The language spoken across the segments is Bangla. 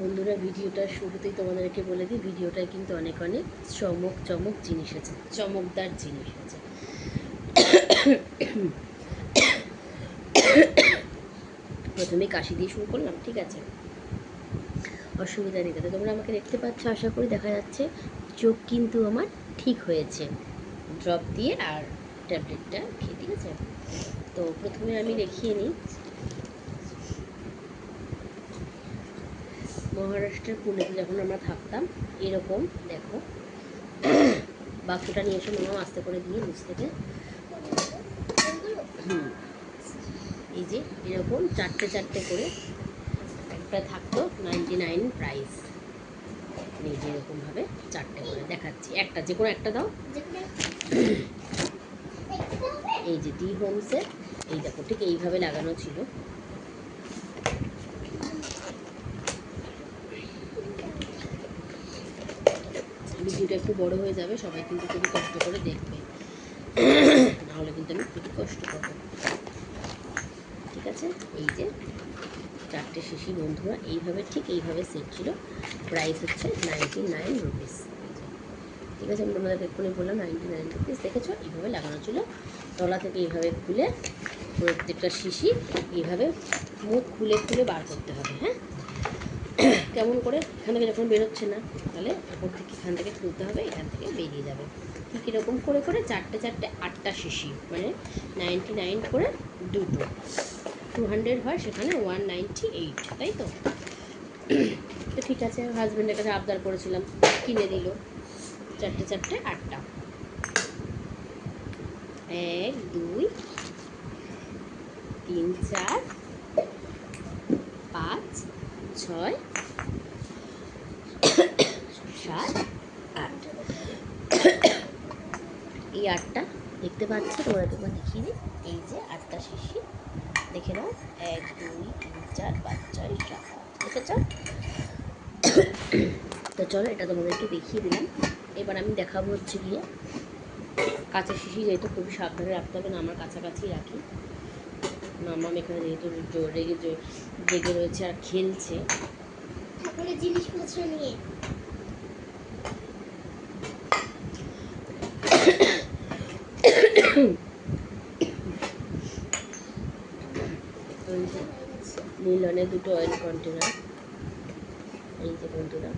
বন্ধুরা, ভিডিওটার শুরুতেই তোমাদেরকে বলে দিই, ভিডিওটায় কিন্তু অনেক অনেক চমক জিনিস আছে, চমকদার জিনিস আছে। প্রথমে কাশি দিয়ে শুরু করলাম, ঠিক আছে, অসুবিধা নেই। তো তোমরা আমাকে দেখতে পাচ্ছ, আশা করি দেখা যাচ্ছে। চোখ কিন্তু আমার ঠিক হয়েছে ড্রপ দিয়ে আর ট্যাবলেটটা খেয়ে, ঠিক আছে। তো প্রথমে আমি দেখিয়ে নিই, মহারাষ্ট্রের পুনেতে যখন আমরা থাকতাম, এরকম দেখো বাক্সটা নিয়ে এসে মামা আস্তে করে দিয়ে নিচ থেকে, এই যে এরকম চারটে চারটে করে একটা থাকতো, 99 প্রাইস। এই যে এরকমভাবে চারটে করে দেখাচ্ছি, একটা যে কোনো একটা দাও। এই যে ডি হোমসের, এই দেখো ঠিক এইভাবে লাগানো ছিল। ভিডিওটা একটু বড় হয়ে যাবে, সবাই কিন্তু খুবই কষ্ট করে দেখবে, নাহলে কিন্তু আমি খুবই কষ্ট করবো, ঠিক আছে। এই যে চারটে শিশি বন্ধুরা এইভাবে ঠিক এইভাবে সেট ছিল, প্রাইস হচ্ছে 99 রুপিস, ঠিক আছে। আমি তোমাদেরকে এক্ষুনি বললাম 99 রুপিস, দেখেছো এইভাবে লাগানো ছিল। তলা থেকে এইভাবে খুলে প্রত্যেকটা শিশি এইভাবে মুখ খুলে খুলে বার করতে হবে। হ্যাঁ, কেমন করে, এখান থেকে যখন বেরোচ্ছে না, তাহলে ওপর থেকে এখান থেকে খুলতে হবে, এখান থেকে বেরিয়ে যাবে। ঠিক এরকম করে করে চারটে চারটে 8টা শিশি, মানে 99 করে দুটো, 200 হয়, সেখানে 198, তাই তো। তো ঠিক আছে, হাজব্যান্ডের কাছে আবদার করেছিলাম, কিনে দিল চারটে চারটে 8টা। 1 2 3 4 5 6 7 8, এই 8টা দেখতে পাচ্ছ, তোমরা একবার দেখিয়ে দিই। এই যে 8টা শিশি, দেখে নাও, 1 2 3 4 5 6 7 8, দেখেছ। তো চলো, এটা তোমাদেরকে দেখিয়ে দিলাম। এবার আমি দেখাবো হচ্ছে গিয়ে কাঁচা শিশি, যেহেতু খুবই সাবধানে রাখতে হবে না, আমার কাছাকাছি রাখি। মাম্মাম এখানে যেহেতু জেগে রয়েছে আর খেলছে ঠাকুরের জিনিসপত্র নিয়ে। লিলনের দুটো অয়েল কন্টেনার, এই যে বন্ধুরা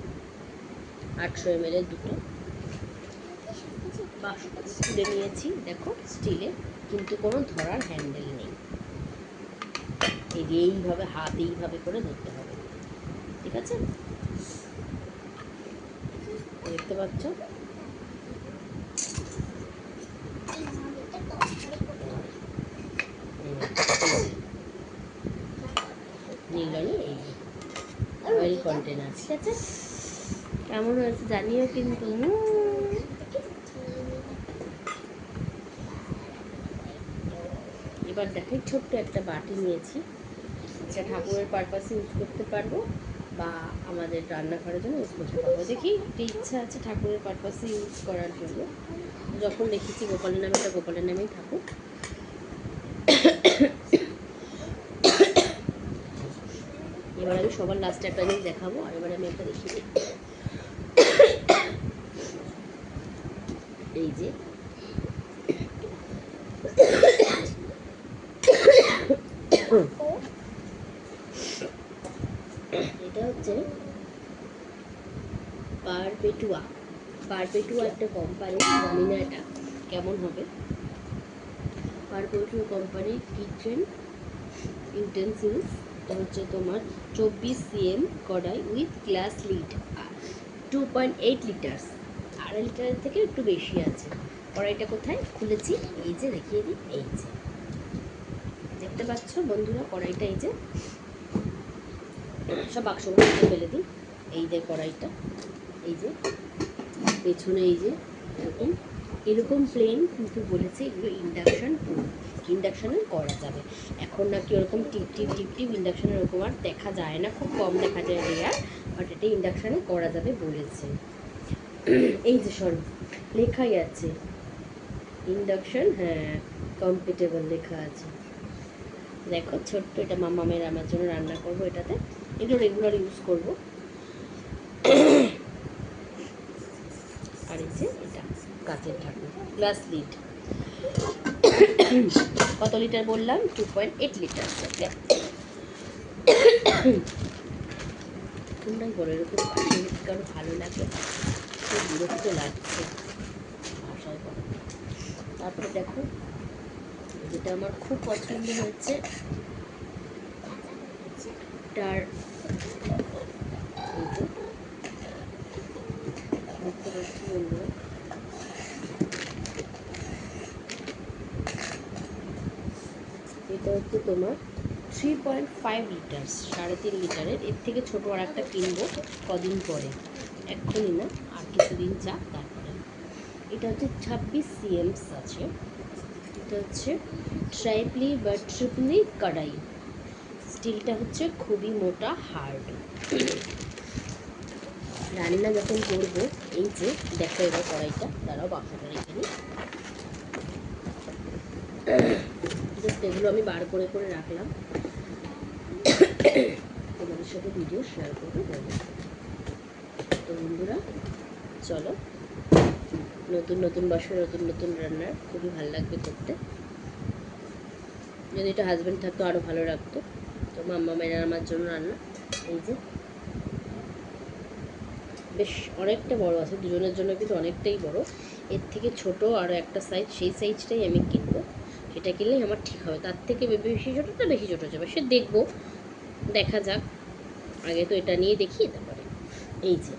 800 ml এর দুটো বাক্সটা তুলে নিয়েছি, দেখো স্টিলে, কিন্তু কোনো ধরার হ্যান্ডেল নেই। এই যে এইভাবে হাত এইভাবে করে ধরতে হবে, ঠিক আছে, দেখতে পাচ্ছ। নীলনে এই অয়েল কন্টেনার, ঠিক আছে। কেমন হয়েছে জানিও কিন্তু। এবার দেখাই, ছোট্ট একটা বাটি নিয়েছি, এটা ঠাকুরের পারপাসে ইউজ করতে পারবো বা আমাদের রান্নাঘরের জন্য ইউজ করতে পারবো। দেখি একটা ইচ্ছা আছে ঠাকুরের পারপাসে ইউজ করার জন্য, যখন দেখেছি গোপালের নামে, এটা গোপালের নামেই থাকুক। এবার আমি সবার লাস্টে একটা জিনিস দেখাবো, আর এবারে আমি একটা দেখিয়ে দিই। এই যে এটা হচ্ছে পারপেটুয়া একটা কোম্পানি, জানি না এটা কেমন হবে। পারপেটুয়া কোম্পানির কিচেন ইউটেন্সিলস, এটা হচ্ছে তোমার 24 cm কড়াই উইথ গ্লাস লিড, 2.8 লিটার্স, 2.5 লিটারের থেকে একটু বেশি আছে। কড়াইটা কোথায় খুলেছি, এই যে দেখিয়ে দিই, এই যে দেখতে পাচ্ছ বন্ধুরা কড়াইটা, এই যে সব বাক্সগুলো ফেলে দিই। এই যে কড়াইটা, এই যে পেছনে এই যে এরকম এরকম প্লেন, কিন্তু বলেছে এগুলো ইন্ডাকশানে করা যাবে। এখন নাকি ওরকম টিপ ইন্ডাকশানে ওরকম আর দেখা যায় না, খুব কম দেখা যায়, রেয়ার, বাট এটা ইন্ডাকশানে করা যাবে বলেছে। এই যে সর লেখাই আছে ইন্ডাকশান, হ্যাঁ কম্পিটেবল লেখা আছে, দেখো ছোট্ট, এটা মামামের আমার জন্য রান্না করবো, এটাতে এগুলো রেগুলার ইউজ করবো। আর এই যে এটা কাঁচের ঢাকনা, গ্লাস লিড। কত লিটার বললাম? 2.8 লিটার। তোমরাই বলো এরকম কাশি কারো ভালো লাগে? খুব বিরক্ত লাগছে ভাষায় বলো। তারপরে দেখো যেটা আমার খুব পছন্দ হয়েছে, তার এই যে দেখতে পাচ্ছি বন্ধুরা, এটা হচ্ছে তোমার 3.5 লিটার, 3.5 লিটারের। এর থেকে ছোটো আর একটা কিনবো কদিন পরে, এক্ষুনি না, আর কিছুদিন যাক তারপরে। এটা হচ্ছে 26 সিএমস আছে। এটা হচ্ছে ট্রাইপলি বা ট্রিপলি কড়াই। স্টিলটা হচ্ছে খুবই মোটা, হার্ড। রান্না যখন করবো, এই যে দেখো এবার কড়াইটা, দাঁড়াও বাক্সটা রেখে নিই। জাস্ট এগুলো আমি বার করে করে রাখলাম, তোমাদের সাথে ভিডিও শেয়ার করবো বলে। তো বন্ধুরা চলো, নতুন নতুন বছর নতুন নতুন রান্নার খুবই ভালো লাগবে করতে। যদি এটা হাজব্যান্ড থাকতো আরও ভালো লাগতো। তো মাম্মা মেয়েরা আমার জন্য রান্না। এই যে বেশ অনেকটা বড় আছে, দুজনের জন্য কিন্তু অনেকটাই বড়। এর থেকে ছোট আরও একটা সাইজ, সেই সাইজটাই আমি কিনবো। সেটা কিনলেই আমার ঠিক হবে। তার থেকে বেশি ছোটোটা বেশি ছোটো যাবে, সে দেখবো, দেখা যাক। আগে তো এটা নিয়ে দেখি তারপরে। এই যে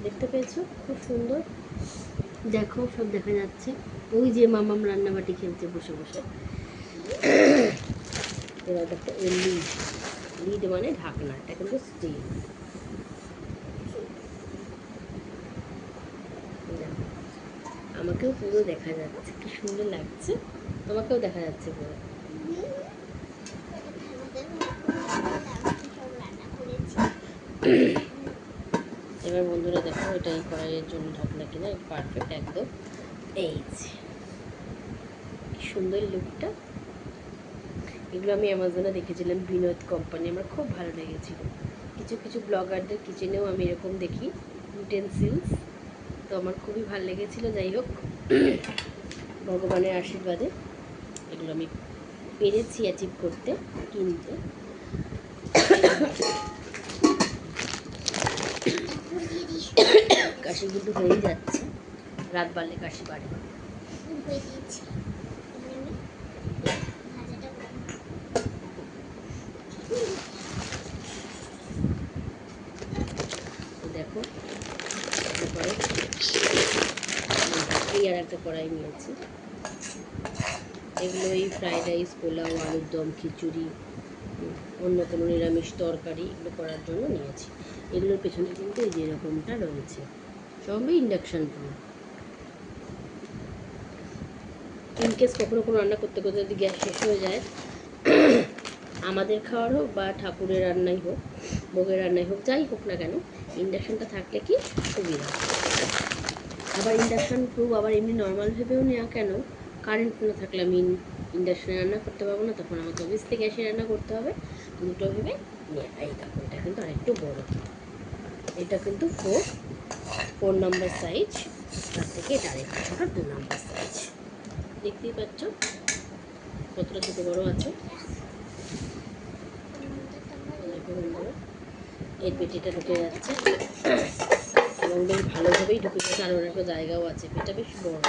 দেখতে পেয়েছো, খুব সুন্দর, দেখো সব দেখা যাচ্ছে। ওই যে মামাম রান্নাবাটি খেলছে বসে বসে। এবার দেখো এর লিড, লিড মানে ঢাকনা, এটা কিন্তু স্টিল। আমাকেও পুরো দেখা যাচ্ছে, কি সুন্দর লাগছে। তোমাকেও দেখা যাচ্ছে পুরো। এবার বন্ধুরা দেখো, এটা এই কড়াইয়ের জন্য ঢাকনা কিনা পারফেক্ট একদম। এই যে সুন্দর লুকটা। এগুলো আমি অ্যামাজনে দেখেছিলাম, বিনোদ কোম্পানি, আমার খুব ভালো লেগেছিল। কিছু কিছু ব্লগারদের কিচেনেও আমি এরকম দেখি ইউটেন্সিলস, তো আমার খুবই ভালো লেগেছিলো। যাই হোক, ভগবানের আশীর্বাদে এগুলো আমি পেরেছি অ্যাচিভ করতে, কিনতে। কাশি কিন্তু হয়েই যাচ্ছে, রাত বাড়লে কাশি বাড়ে। দেখো তারপরে এই আর একটা কড়াই নিয়েছি। এগুলো এই ফ্রাইড রাইস, পোলাও, আলুর দম, খিচুড়ি, অন্য কোনো নিরামিষ তরকারি এগুলো করার জন্য নিয়েছি। এগুলোর পেছনে কিন্তু এই যে এরকমটা রয়েছে, সবই ইন্ডাকশান প্রুফ। ইনকেস কখনো কোনো রান্না করতে করতে যদি গ্যাস শেষ হয়ে যায়, আমাদের খাওয়ার হোক বা ঠাকুরের রান্নাই হোক, ভোগের রান্নাই হোক, যাই হোক না কেন, ইন্ডাকশানটা থাকলে কি সুবিধা। আবার ইন্ডাকশান প্রুফ আবার এমনি নর্মাল ভেবেও নেওয়া কেন, কারেন্ট না থাকলে আমি ইন্ডাকশানে রান্না করতে পারবো না, তখন আমাকে অবভিয়াসলি গ্যাসে রান্না করতে হবে। দুটো ভেবে নিয়ে এই দেখো, এটা কিন্তু আরেকটু বড়ো, এটা কিন্তু ফোর নম্বর সাইজ, তার থেকে এটা আরেকটু ছোটো 2 নম্বর সাইজ। দেখতেই পাচ্ছ কতটা ছোটো বড়ো আছে। এর পেটিটা ঢুকে যাচ্ছে এবং বেশ ভালোভাবেই ঢুকে যাচ্ছে, আর একটা জায়গাও আছে, পেটটা বেশ বড়।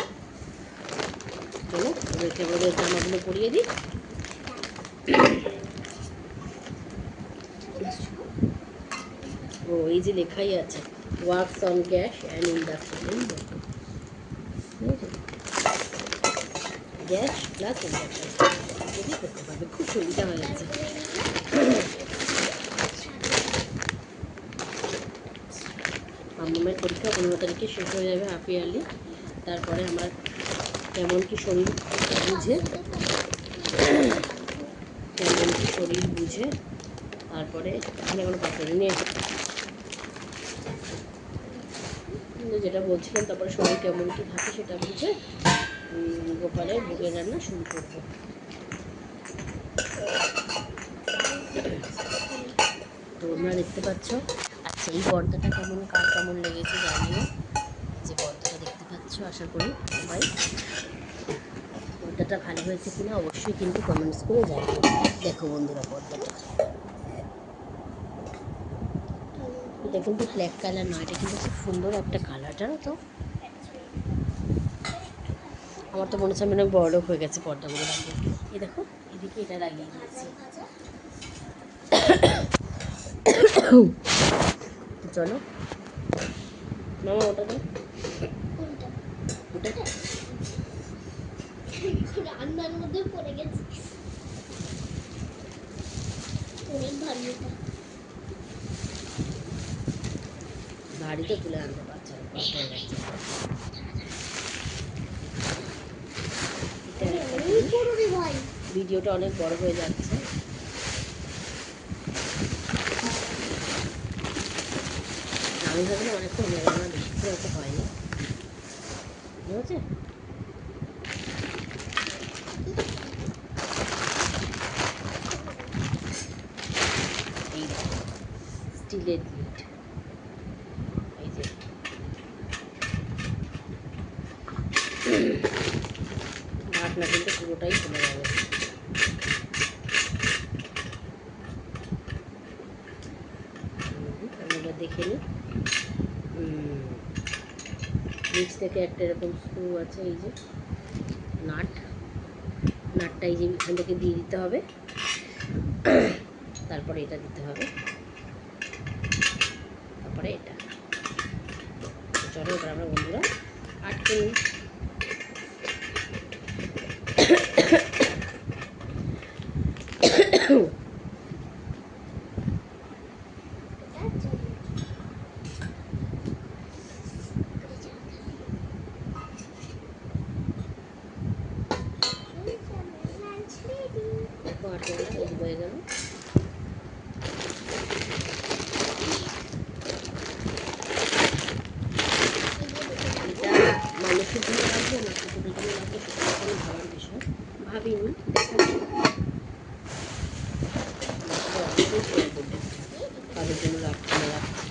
চলো ওদেরকে আমাদের জামাগুলো পরিয়ে দিই। ও এই যে লেখাই আছে, works on gas and industry, gas plus induction যদি করতে পারবে, খুব সুবিধা হয়ে গেছে। মামামের পরীক্ষা 15 তারিখে শেষ হয়ে যাবে, হাফ ইয়ারলি। তারপরে আমার কেমন কি শরীর বুঝে, তারপরে আমি কোনো পাত্রে নিয়ে যেটা বলছিলাম, তারপরে শরীর কেমন কি থাকে সেটা বুঝে গোপালের ভোগের রান্না শুরু করবো। বন্ধুরা দেখতে পাচ্ছ। আচ্ছা, এই পর্দাটা কার কেমন লেগেছে জানি না। যে পর্দাটা দেখতে পাচ্ছ, আশা করি সবাই পর্দাটা ভালো হয়েছে কিনা অবশ্যই কিন্তু কমেন্টস করে জানিও। দেখো বন্ধুরা, পর্দাটা এটা কিন্তু ব্ল্যাক কালার নয়, এটা কিন্তু খুব সুন্দর একটা কালার, জানো তো। আমার তো মনে হচ্ছে আমি অনেক বড় লোক হয়ে গেছে পর্দাগুলো লাগিয়ে। এই দেখো, এদিকে এটা লাগিয়ে দিয়েছি। চলো মামা, ওটা দাও, ওটা রান্নার মধ্যে পড়ে গেছে, অনেক ভারী। ভারীতে তুলে আনতে পারছে না, ভিডিওটা অনেক বড় হয়ে যাচ্ছে। আমি ভাবলাম অনেকটা হয়ে গেল, না বেশি করে অত হয়নি, ঠিক আছে। এই স্টিলের লিড, এই যে ঢাকনা কিন্তু পুরোটাই খুলে যাবে। আমরা দেখে নিই। নিচ থেকে একটা এরকম স্ক্রু আছে, এই যে নাটটা এই যে এখান থেকে দিয়ে দিতে হবে, তারপরে এটা দিতে হবে, তারপরে এটা। চলো এবার আমরা বন্ধুরা আটকে নিই। হয়ে গেল। মানুষের জন্য রাখবো না কুকুরের জন্য রাখবো, সেটা কোনো ভাবার বিষয় ভাবিনি। কাদের জন্য রাখছি না রাখছি।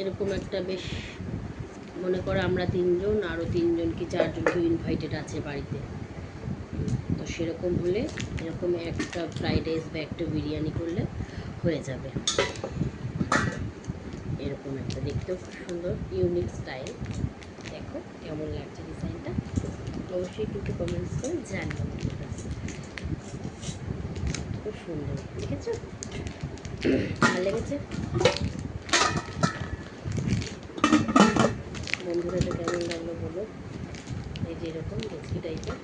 এরকম একটা বেশ, মনে করো আমরা 3 জন, আরও 3 জন কি 4 জন কেউ ইনভাইটেড আছে বাড়িতে, তো সেরকম হলে এরকম একটা ফ্রাইড রাইস বা একটা বিরিয়ানি করলে হয়ে যাবে। এরকম একটা দেখতেও খুব সুন্দর ইউনিক স্টাইল। দেখো কেমন লাগছে ডিজাইনটা, অবশ্যই কিন্তু কমেন্টস করে জানিও। খুব সুন্দর দেখেছো, ভালো লেগেছে বন্ধুরা? এটা কেমন লাগলো বলো। এই যে এরকম ডেস্কি টাইপের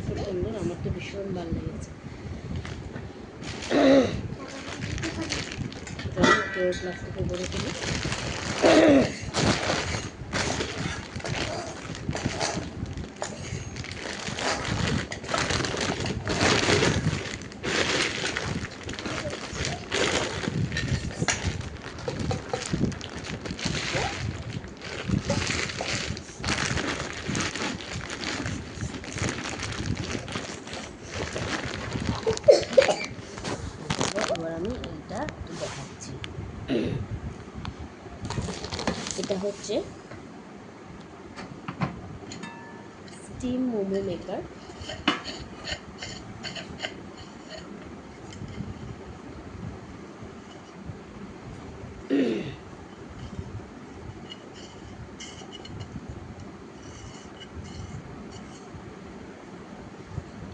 খুব সুন্দর, আমার তো ভীষণ ভালো লেগেছে। কেউ প্লাস্টিকে ভরে ফেলি। এবার আমি এইটা দেখাচ্ছি। এটা হচ্ছে স্টিম মোমো মেকার।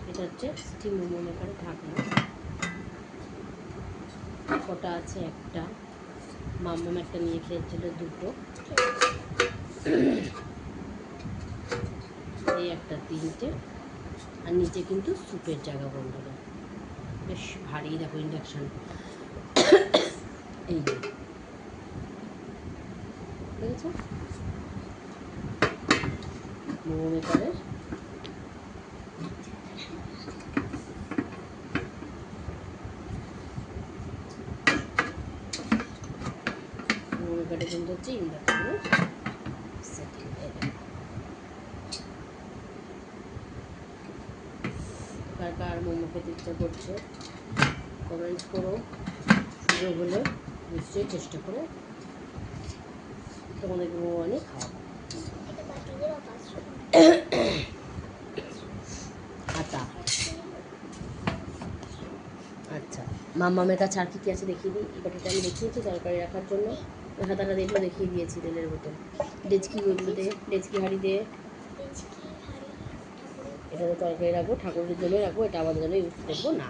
এটা হচ্ছে স্টিম মোমো মেকারের ঢাকনা। কটা আছে? একটা, মাম্মাম একটা নিয়ে খেয়েছিল, দুটো, এই একটা, তিনটে, আর নিচে কিন্তু স্যুপের জায়গা বন্ধুরা, বেশ ভারী। দেখো ইন্ডাকশান, এই যে দেখেছো মোমো মেকারের। তরকারি কিন্তু হচ্ছে ইন্ডাকশনে সেটিং হবে। কার কার মোমো খেতে ইচ্ছা করছে কমেন্ট করো, সুযোগ হলে নিশ্চয়ই চেষ্টা করে তোমাদেরকে মোমো আনি খাওয়াবো। আচ্ছা আচ্ছা, মামামের কাছে আর কী আছে দেখিয়ে দিই। এই বাটিটা আমি দেখিয়েছি তরকারি রাখার জন্য, হাতাটা দেখলো দেখিয়ে দিয়েছি, তেলের বোতল। ডেচকি ওইগুলো দিয়ে, ডেচকি হাঁড়ি দিয়ে এটাতে তরকারি রাখবো, ঠাকুরের জন্য রাখবো, এটা আমাদের জন্য ইউজ করবো না।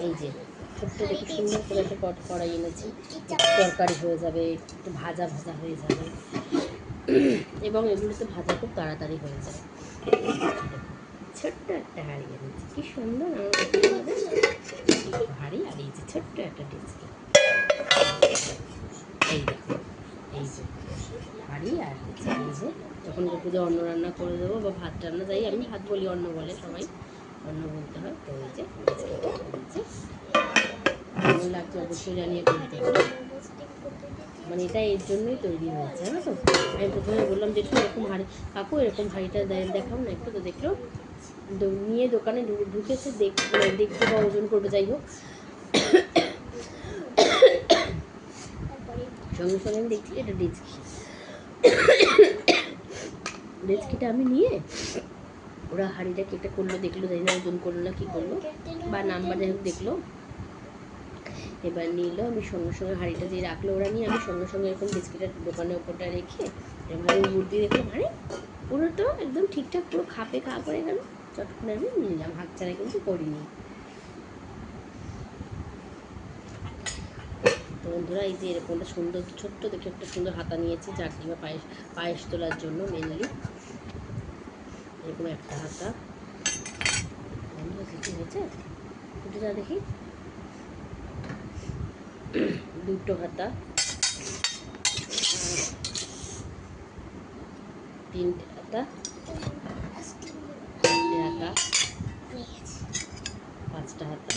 এই যে ছোট্ট দেখে সুন্দর করে একটা কড়াই এনেছি, তরকারি হয়ে যাবে, একটু ভাজা ভাজা হয়ে যাবে এবং এগুলোতে ভাজা খুব তাড়াতাড়ি হয়ে যায়। ছোট্ট একটা হাঁড়ি এনেছি, কি সুন্দর আমার হাঁড়ি, আর এই যে ছোট্ট একটা ডেচকি, এই দেখো এই যে হাঁড়ি আর এই যে যখন পুজো অন্ন রান্না করে দেবো বা ভাত রান্না, যাই আমি ভাত বলি, অন্ন বলে সবাই, অন্ন বলতে হয়। তো এই যে কেমন লাগছে অবশ্যই জানিয়ে করতে হবে, মানে এটা এর জন্যই তৈরি হয়েছে, জানো তো। আমি প্রথমে বললাম যে একটু এরকম হাঁড়ি কাকু, এরকম হাঁড়িটা দেখাও না একটু, তো দেখলো নিয়ে দোকানে ঢুকেছে দেখতে বা ওজন করবে, যাই হোক সঙ্গে সঙ্গে আমি দেখছি এটা ডেচকি, ডেচকিটা আমি নিয়ে ওরা হাঁড়িটাকে একটা করলো, দেখলো, জানি না ওজন করলো না কী করলো বা নাম্বার যাই হোক দেখলো, এবার নিল, আমি সঙ্গে সঙ্গে হাঁড়িটা দিয়ে রাখলো ওরা নিয়ে, আমি সঙ্গে সঙ্গে এরকম বিস্কিটের দোকানের ওপরটা রেখে এরকম বুদ্ধি দেখলাম, আরে পুরো তো একদম ঠিকঠাক পুরো খাপে খাওয়া পড়ে গেল, চট করে আমি নিলাম, হাত ছাড়া কিন্তু করিনি। তো বন্ধুরা এই যে এরকম একটা সুন্দর ছোট্ট দেখে একটা সুন্দর হাতা নিয়েছি চাটনি বা পায়েস তোলার জন্য, মেনলি এরকম একটা হাতা। বন্ধুরা কিছু হয়েছে দুটো যা দেখি, দুটো হাতা, তিনটে হাতা, চারটে হাতা, পাঁচটা হাতা,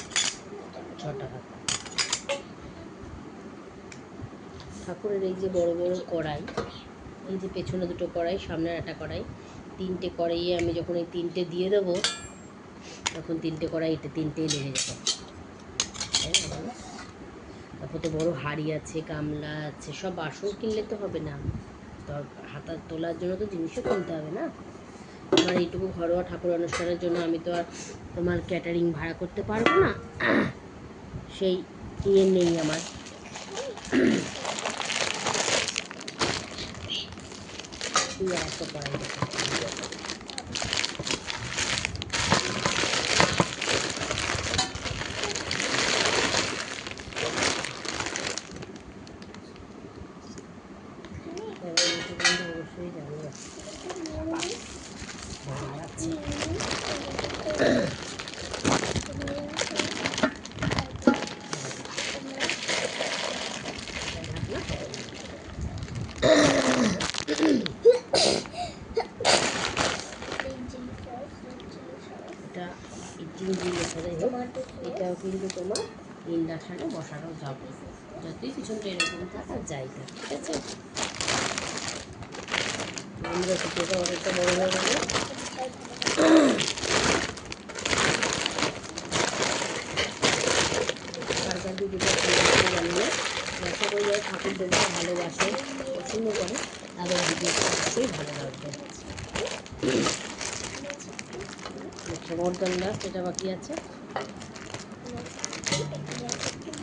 ছটা হাতা। ঠাকুরের এই যে বড় বড় কড়াই, এই যে পেছনে দুটো কড়াই, সামনের একটা কড়াই, তিনটে কড়াইয়ে আমি যখন এই তিনটে দিয়ে দেবো তখন তিনটে কড়াইতে তিনটেই লেগে যাবে, তাই না বলো। তারপর তো বড় হাঁড়ি আছে, গামলা আছে, সব বাসন কিনলে তো হবে না, হাতা তোলার জন্য তো জিনিসও কিনতে হবে না। আমার এইটুকু ঘরোয়া ঠাকুর অনুষ্ঠানের জন্য আমি তো আর তোমার ক্যাটারিং ভাড়া করতে পারবো না, সেই ইয়ে নেই আমার। এত কড়াই অবশ্যই জানো এটা এটাও কিন্তু তোমার ইন্ডাকশানে বসানো যাবে, যতই পিছনটা এরকম থাক আর যাই থাক, ঠিক আছে। আমরা ভিডিওটা অনেকটা বড় হয়ে গেল, কার ভিডিওটা জানি না, আশা করি যারা ঠাকুর দেবতা ভালোবাসে, পছন্দ করে, তাদের ভিডিওটা অবশ্যই ভালো লাগবে। মর্দান লাস্ট এটা বাকি আছে,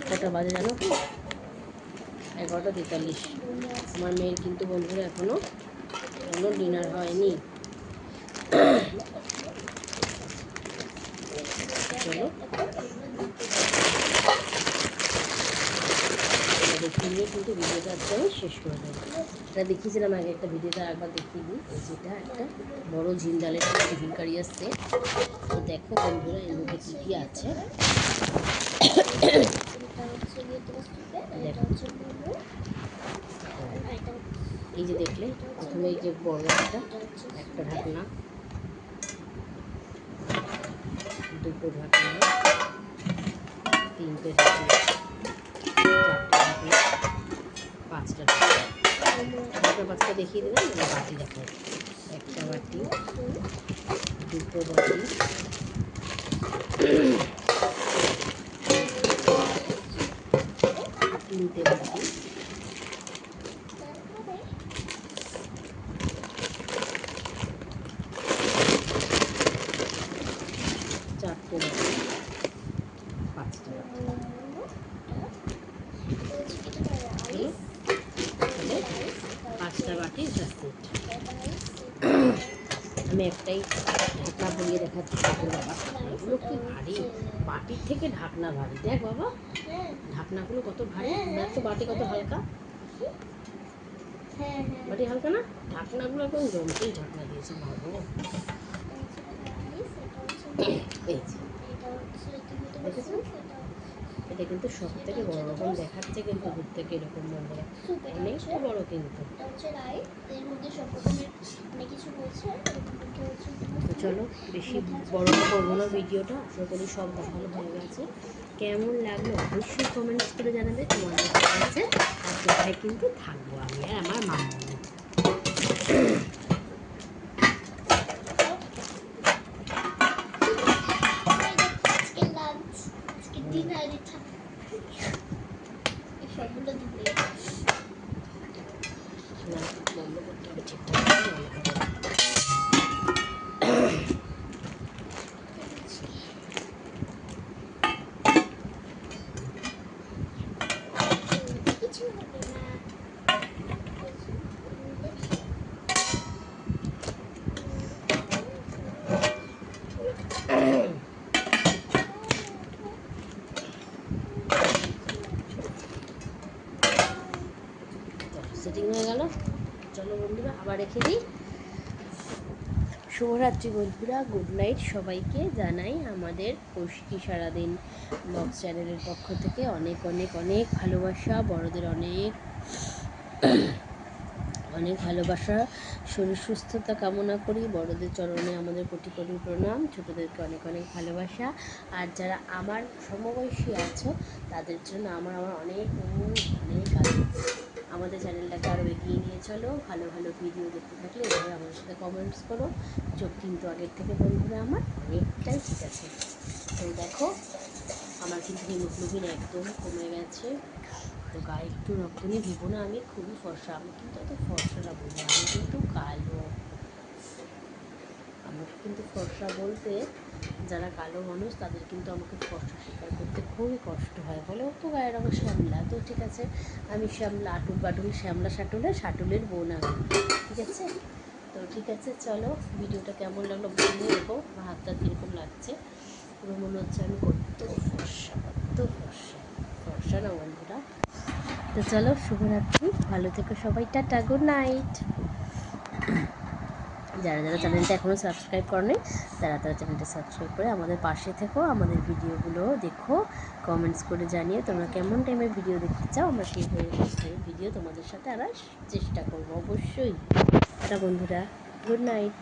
কটা বাজে জানো কি, 11:43। আমার মেয়ের কিন্তু বন্ধুরা এখনও কোনো ডিনার হয়নি। চলো দেখিয়ে কিন্তু ভিডিওটা আজকে আমি শেষ করে দেবো। এটা দেখিয়েছিলাম আগে একটা ভিডিওটা, একবার দেখিয়ে দিই। যেটা একটা বড় ঝিনডালের টিফিন কারি আসছে, তো দেখো বন্ধুরা এর মধ্যে কী কী আছে। এই যে দেখলে প্রথমে এই যে বড় একটা ঢাকনা, দুটো ঢাকনা, তিনটে ঢাকনা, চারটে ঢাকনা, পাঁচটা পাঁচটা দেখিয়ে দেবেন। বাটি দেখায়, একটা বাটি, দুটো বাটি, তিনটে বাটি, চারটে বাটি, পাঁচটা বাটি। পাঁচটা বাটি সেট। আমি একটাই ঢাকনা ভরিয়ে দেখাচ্ছি। বাবা ঢাকনাগুলো কি ভারী, বাটির থেকে ঢাকনা ভারী। দেখ বাবা ঢাকনাগুলো কত ভারী, দেখ তো বাটি কত হালকা। বাটি হালকা না, ঢাকনাগুলো একদম জমতেই ঢাকনা দিয়েছে। ভালো দেখেছো, এটা কিন্তু সব থেকে বড় রকম দেখাচ্ছে, কিন্তু দূর থেকে এরকম বন্ধুরা অনেকটা বড়। কিন্তু তো চলো বেশি বড় করবো না ভিডিওটা। আশা করি সব দেখানো হয়ে গেছে। কেমন লাগলো অবশ্যই কমেন্টস করে জানাবে। তোমাদের কাছে আর কোথায় কিন্তু থাকবো আমি আর আমার মামা। সবগুলো দিবে না, বন্ধ করতে হবে ঠিকঠাক। সেটিং হয়ে গেল। চলো বন্ধুরা আবার রেখে দিই। শুভরাত্রি বন্ধুরা, গুড নাইট সবাইকে জানাই আমাদের কৌশিকী সারাদিন ব্লগস চ্যানেলের পক্ষ থেকে অনেক অনেক অনেক ভালোবাসা। বড়দের অনেক অনেক ভালোবাসা, শরীর সুস্থতা কামনা করি। বড়দের চরণে আমাদের কোটি কোটি প্রণাম, ছোটোদেরকে অনেক অনেক ভালোবাসা। আর যারা আমার সমবয়সী আছো তাদের জন্য আমার অনেক অনেক আমাদের চ্যানেলটাকে আরও এগিয়ে নিয়ে চলো। ভালো ভালো ভিডিও দেখতে থাকলে এভাবে আমাদের সাথে কমেন্টস করো। চোখ কিন্তু আগের থেকে বন্ধুরা আমার অনেকটাই ঠিক আছে। তো দেখো আমার কিন্তু হিমোগ্লোবিন একদম কমে গেছে। তো গায়ে একটু রক্ত নিয়ে ভেবো না আমি খুবই ফর্সা। আমি কিন্তু অত ফর্সা না বলি, আমি কিন্তু কালো। আমাকে কিন্তু ফর্সা বলতে, যারা কালো মানুষ তাদের কিন্তু আমাকে ফর্সা স্বীকার করতে খুবই কষ্ট হয়। বলে ও তো গায়ের রঙ শ্যামলা। তো ঠিক আছে, আমি শ্যামলা, আটুল বাটুল শ্যামলা শাটুলের বোন আমি, ঠিক আছে। তো ঠিক আছে চলো, ভিডিওটা কেমন লাগলো বলে দেখো। আমার হাতটা কীরকম লাগছে, পুরো মনে হচ্ছে আমি কত ফর্সা, কত ফর্সা। ফর্সা না বন্ধুরা। তো চলো শুভরাত্রি, ভালো থেকো সবাই, টাটা, গুড নাইট। যারা যারা চ্যানেলটা এখনও সাবস্ক্রাইব করেনি তারা চ্যানেলটা সাবস্ক্রাইব করে আমাদের পাশে থেকো, আমাদের ভিডিওগুলো দেখো, কমেন্টস করে জানিয়ে তোমরা কেমন টাইমের ভিডিও দেখতে চাও। আমরা সেই ভিডিও তোমাদের সাথে আনার চেষ্টা করবো অবশ্যই। এটা বন্ধুরা, গুড নাইট।